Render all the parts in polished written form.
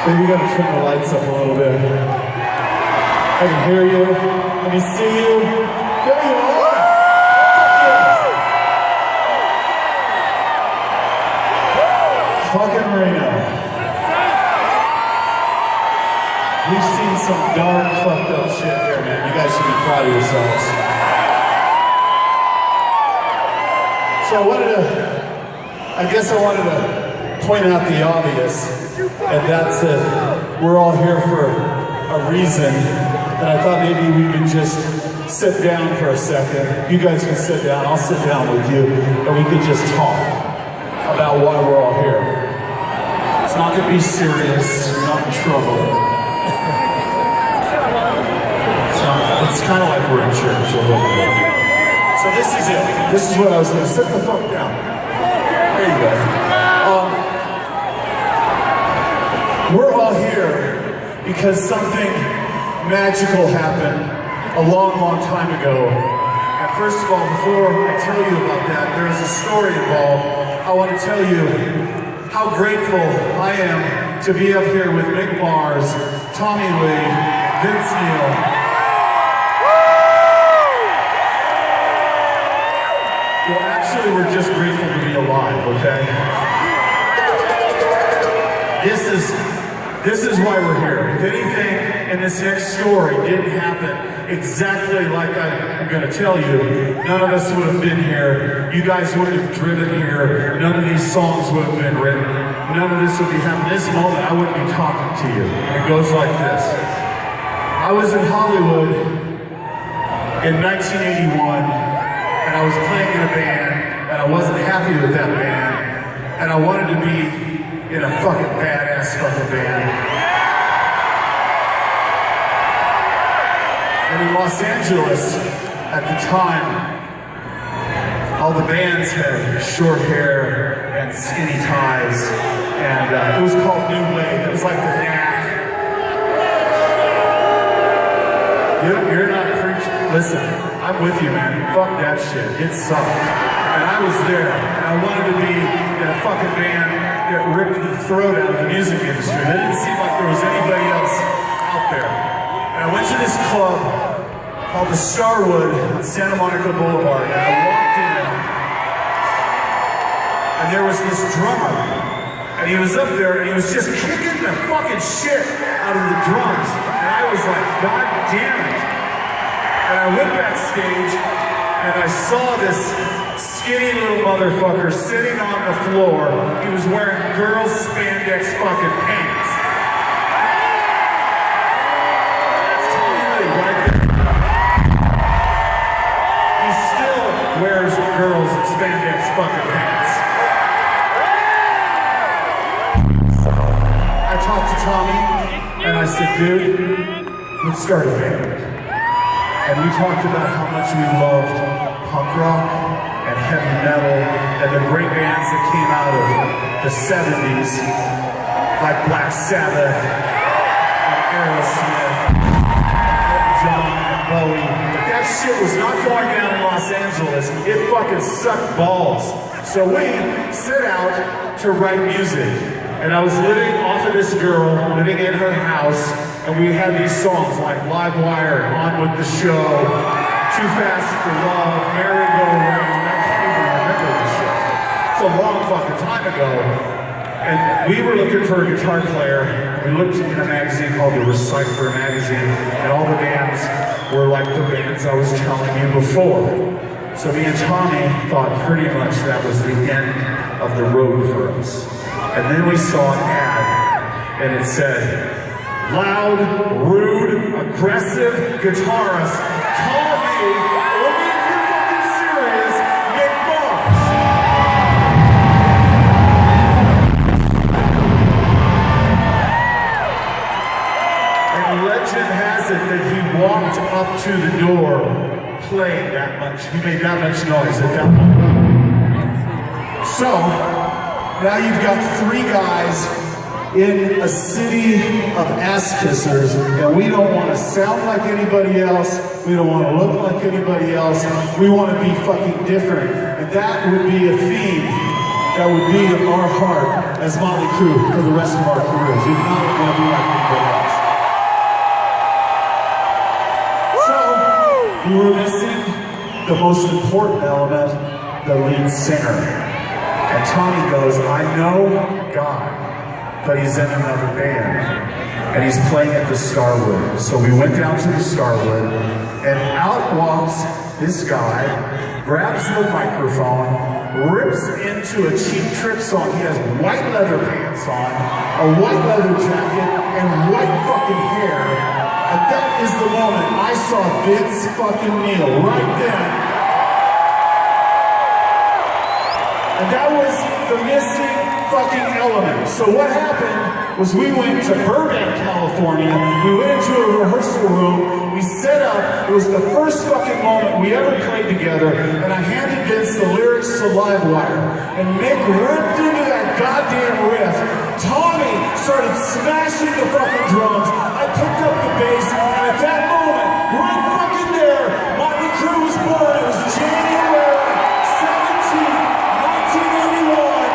Maybe you gotta turn the lights up a little bit. I can hear you. Let me see you. There you are. Fucking Reno. We've seen some dark, fucked up shit here, man. You guys should be proud of yourselves. So I guess I wanted to point out the obvious, and that's that we're all here for a reason, and I thought maybe we could just sit down for a second. You guys can sit down, I'll sit down with you, and we could just talk about why we're all here. It's not gonna be serious, you're not in trouble. It's kind of like we're in church a little bit. So this is it. This is what I was gonna sit the fuck down. There you go. We're all here because something magical happened a long, long time ago. And first of all, before I tell you about that, there is a story involved. I want to tell you how grateful I am to be up here with Mick Mars, Tommy Lee, Vince Neil. Well, actually, we're just grateful to be alive, okay? This is why we're here. If anything in this next story didn't happen exactly like I'm gonna tell you, none of us would have been here. You guys wouldn't have driven here. None of these songs would have been written. None of this would be happening. This moment, I wouldn't be talking to you. And it goes like this. I was in Hollywood in 1981, and I was playing in a band, and I wasn't happy with that band, and I wanted to be in a fucking badass fucking band. And in Los Angeles, at the time, all the bands had short hair and skinny ties, and it was called New Wave. It was like the Knack. You're not preaching. Listen, I'm with you, man. Fuck that shit. It sucked. And I was there, and I wanted to be in a fucking band that ripped the throat out of the music industry. It didn't seem like there was anybody else out there. And I went to this club called the Starwood on Santa Monica Boulevard, and I walked in, and there was this drummer, and he was up there, and he was just kicking the fucking shit out of the drums. And I was like, God damn it. And I went backstage, and I saw this skinny little motherfucker sitting on the floor. He was wearing girls' spandex fucking pants. That's Tommy Lee right there. He still wears girls' spandex fucking pants. I talked to Tommy, and I said, dude, let's start a band. And we talked about how much we loved punk rock and heavy metal and the great bands that came out of the 70s, like Black Sabbath and Aerosmith, John and Bowie. But that shit was not going down in Los Angeles. It fucking sucked balls. So we set out to write music. And I was living off of this girl, living in her house, and we had these songs like Live Wire, On With The Show, Too Fast For Love, Merry Go Round. I can't even remember this shit. It's a long fucking time ago. And we were looking for a guitar player. We looked in a magazine called the Recycler magazine, and all the bands were like the bands I was telling you before. So me and Tommy thought pretty much that was the end of the road for us. And then we saw an ad, and it said, loud, rude, aggressive guitarist, call me, only if you're fucking serious, Mick Mars. And legend has it that he walked up to the door playing that much. He made that much noise at that moment. So, now you've got three guys in a city of ass-kissers, and we don't want to sound like anybody else, we don't want to look like anybody else, we want to be fucking different. And that would be a theme that would be in our heart as Motley Crue for the rest of our careers. We do not want to be like anybody else. So, we were missing the most important element, the lead singer. And Tommy goes, I know God, but he's in another band. And he's playing at the Starwood. So we went down to the Starwood, and out walks this guy, grabs the microphone, rips into a Cheap Trick song. He has white leather pants on, a white leather jacket, and white fucking hair. And that is the moment I saw Vince fucking Neil, right then. And that was the missing fucking element. So what happened was we went to Burbank, California. We went into a rehearsal room. We set up. It was the first fucking moment we ever played together. And I handed Vince the lyrics to Livewire. And Mick ripped into that goddamn riff. Tommy started smashing the fucking drums. I picked up the bass. And at that moment, right fucking there, Motley Crue was born. It was January 17th, 1981.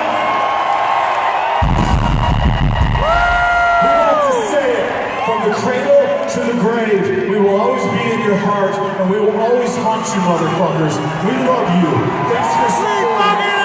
From the cradle to the grave, we will always be in your heart, and we will always haunt you, motherfuckers. We love you. Thanks for supporting.